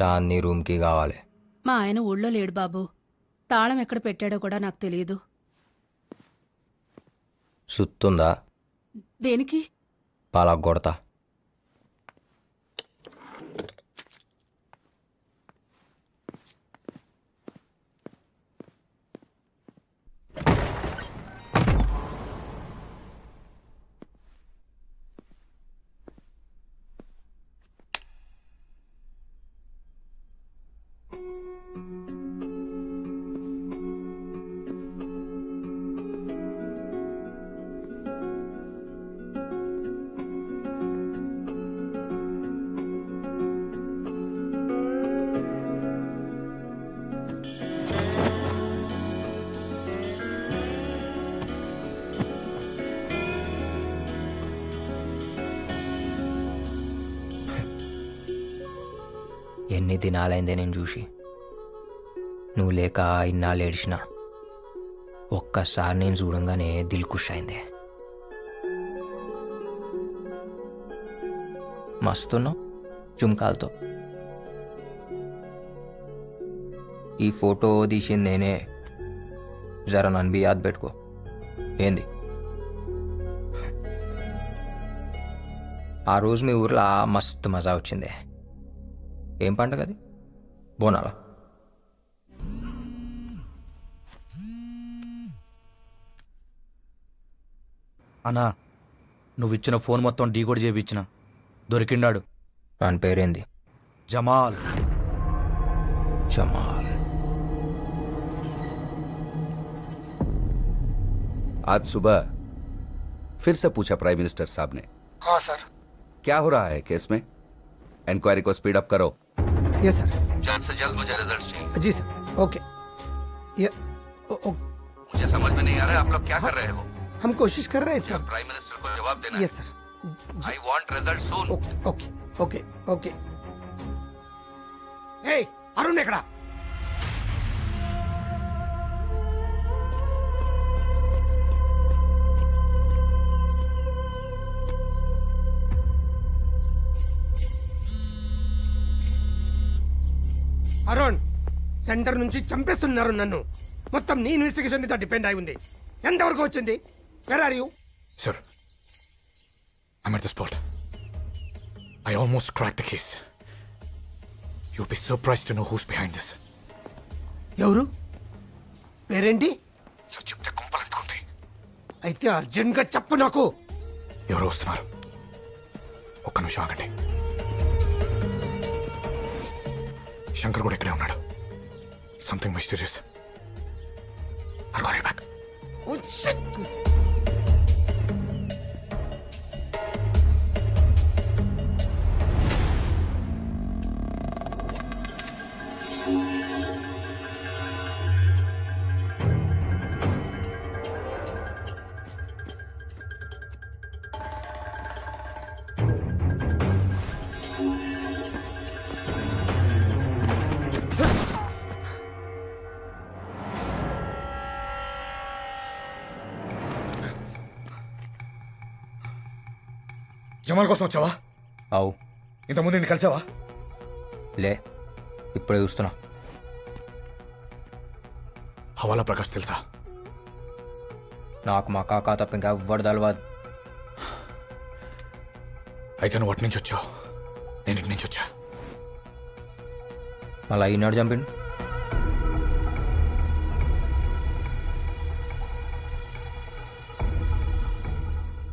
చాందీ రూమ్కి కావాలి. మా ఆయన ఊళ్ళో లేడు బాబు. తాళం ఎక్కడ పెట్టాడో కూడా నాకు తెలియదు. సుత్తుందా? దేనికి? పాలకు కొడతా. ఎన్ని దినాలైందే నేను చూసి. నువ్వు లేక ఇన్నాళ్ళు ఏడిచిన. ఒక్కసారి నేను చూడంగానే దిల్ ఖుష్ అయిందే. మస్తున్నావు జుమ్కాలతో. ఈ ఫోటో తీసింది నేనే. జర నన్ను బి యాద్ పెట్టుకో. ఏంది? ఆ రోజు మీ ఊర్లో మస్తు మజా వచ్చిందే. ఏం పండుగ అది? బోనాలా? అన్నా, నువ్వు ఇచ్చిన ఫోన్ మొత్తం డీకోడ్ చేయించిన. దొరికిండాడు. వాని పేరేంది? జమాల్. జమాల్. आज सुबह फिर से पूछा प्राइम मिनिस्टर साहब ने। हाँ सर। क्या हो रहा है केस में? इंक्वायरी को स्पीड अप करो। Yes sir. जल्द से जल्द मुझे रिजल्ट चाहिए। जी सर। ओके। मुझे समझ में नहीं आ रहा है आप लोग क्या कर रहे हो। हम कोशिश कर रहे हैं सर। प्राइम मिनिस्टर को जवाब देना। Yes sir. I want result soon. Okay okay okay okay. Hey Arun ఎక్కడా? అరుణ్, సెంటర్ నుంచి చంపేస్తున్నారు నన్ను. మొత్తం నీ ఇన్వెస్టిగేషన్ మీద డిపెండ్ అయి ఉంది. ఎంతవరకు వచ్చింది? Where are you? Sir, I'm at the spot. I almost cracked the case. You'll be surprised to know who's behind this. ఎవరు? పేరేంటి? Sir, చెప్తే కుంపలు ఎత్తుకుంటాయి. అయితే అర్జెంట్ గా చెప్పు నాకు. ఎవరు వస్తున్నారు? ఒక్క నిమిషం ఆగండి. శంకర్ కూడా ఇక్కడే ఉన్నాడు. Something mysterious. I'll call you back. Oh, shit. Jamal కోసం వచ్చావా? అవు. ఇంతకుముందు నేను కలిసావా? లే, ఇప్పుడే చూస్తున్నా. హవాలా ప్రకాష్ తెలుసా? నాకు మా కాకా తప్ప ఇంకా ఎవ్వడు తెలవదు. అయితే నువ్వు అటు నుంచి వచ్చావు, నేను ఇటు నుంచి వచ్చా. మళ్ళీ ఈనాడు చంపిండు.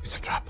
It's a trap.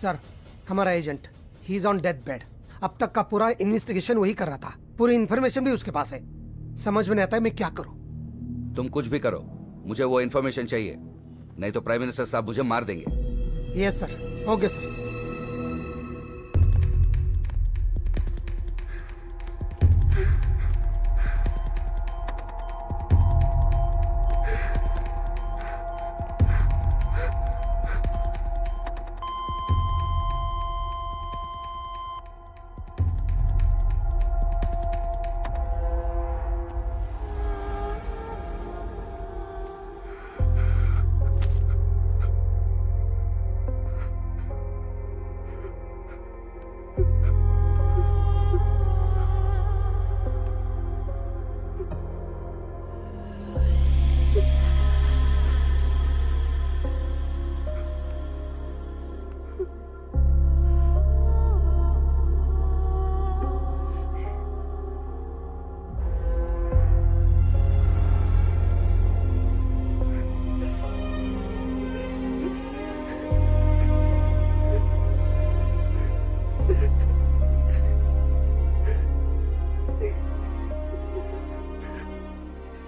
सर, हमारा agent he is on death bed. अब तक का पूरा इन्वेस्टिगेशन वही कर रहा था. पूरी इन्फॉर्मेशन भी उसके पास है. समझ में नहीं आता है मैं क्या करूं. तुम कुछ भी करो, मुझे वो इन्फॉर्मेशन चाहिए, नहीं तो प्राइम मिनिस्टर साहब मुझे मार देंगे. Yes sir. Okay sir.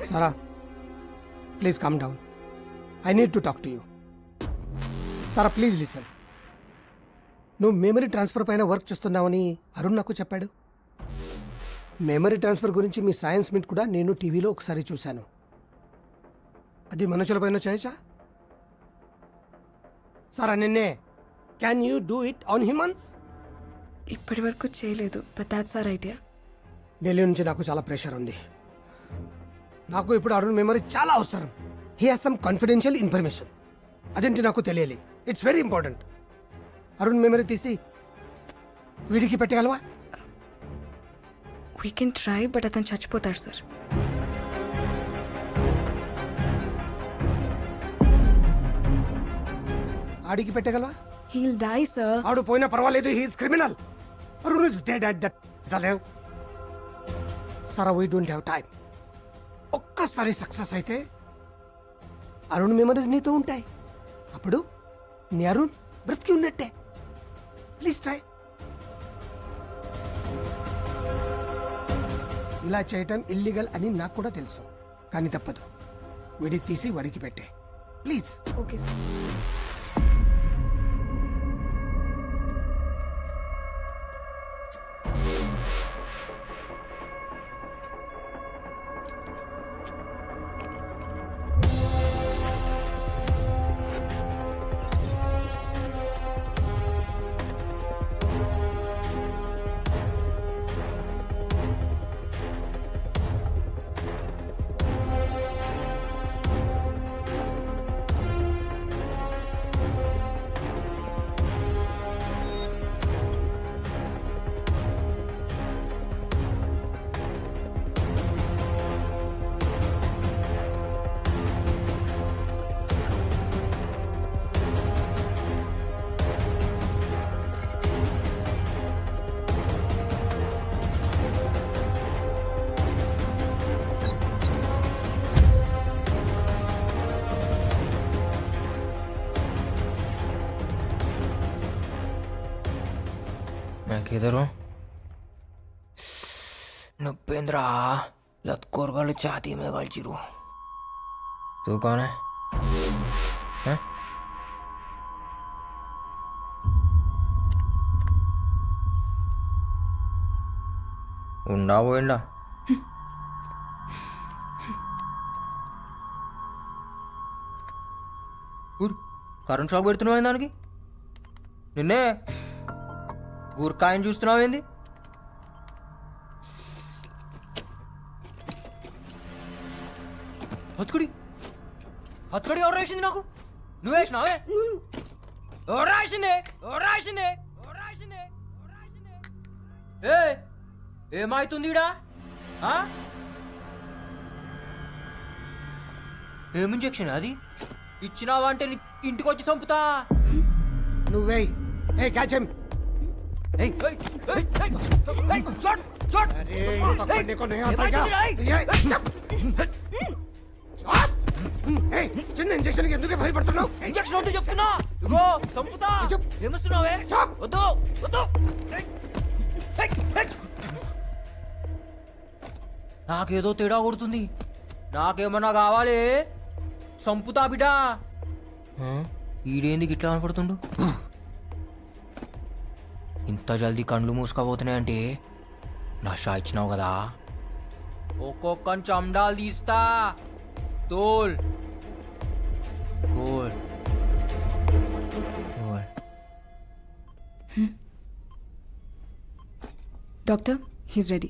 Sarah, please calm down. I need to talk to you. Sarah, please listen. నువ్వు మెమరీ ట్రాన్స్ఫర్ పైన వర్క్ చేస్తున్నావని అరుణ్ నాకు చెప్పాడు. మెమరీ ట్రాన్స్ఫర్ గురించి మీ సైన్స్ మీట్ కూడా నేను టీవీలో ఒకసారి చూశాను. అది మనుషులపైన చేయొచ్చా? సారా నిన్నే can you do it on humans? ఇప్పటి వరకు చేయలేదు, but that's our idea. Delhi నుంచి నాకు చాలా ప్రెషర్ ఉంది. నాకు ఇప్పుడు అరుణ్ మెమరీ చాలా అవసరం. He has some confidential information. అదేంటి నాకు తెలియాలి. It's very important. Arun memory తీసి వీడికి పెట్టగలవా? వీ కెన్ ట్రై, బట్ అతను చచ్చిపోతాడు సార్. ఆడికి పెట్టగలవా? Heal die sir. ఆడు పోయినా పర్వాలేదు. He is criminal. Arun is dead at that జలేవ్. సారా, వీ డోంట్ హ్యావ్ టైం. ఒక్కసారి సక్సెస్ అయితే అరుణ్ మెమరీస్ నీతో ఉంటాయి. అప్పుడు నీ అరుణ్ బ్రతికి ఉన్నట్టే. Please try. ఇలా చేయటం ఇల్లీగల్ అని నాకు కూడా తెలుసు, కానీ తప్పదు. వీడికి తీసి వాడికి పెట్టే ప్లీజ్. Okay sir. मैं किधर हूँ? नुपेंद्रा लतकोरगढ़ छाती में गलचिरू. तू कौन है? हैं? ఉండా పోయిండా కరెంట్ షాక్ పెడుతున్నావు దానికి నిన్నే గురకాయని చూస్తున్నావు ఏంది హత్తుకుడి హత్తుకడి ఎవరు వేసింది నాకు నువ్వు వేసినావే ఎవరు రాసిందే ఎవరు రాసిందే ఎవరు రాసిందే ఏ ఏమైతుంది ఈడ ఏం ఇంజెక్షన్ అది ఇచ్చినావా అంటే నీ ఇంటికి వచ్చి చంపుతా నువ్వే ఏ క్యాచ్ హిమ్ చిన్న ఇంజెక్షన్ ఎందుకు భయపడుతున్నావు? ఇంజెక్షన్ వద్దు చెప్తున్నా ఇగో చంపుతా ఏమిస్తున్నావే వద్దు వద్దు నాకేదో తేడా కొడుతుంది నాకేమన్నా కావాలి సంపుతా బిడ్డా ఈడేందుకు ఇట్లా కనపడుతుండు ఇంత జల్దీ కండ్లు మూసుకపోతున్నాయంటే నషా ఇచ్చినావు కదా ఒక్కొక్క చండాలు తీస్తా తోల్ తోల్ తోల్ డాక్టర్ హీస్ రెడీ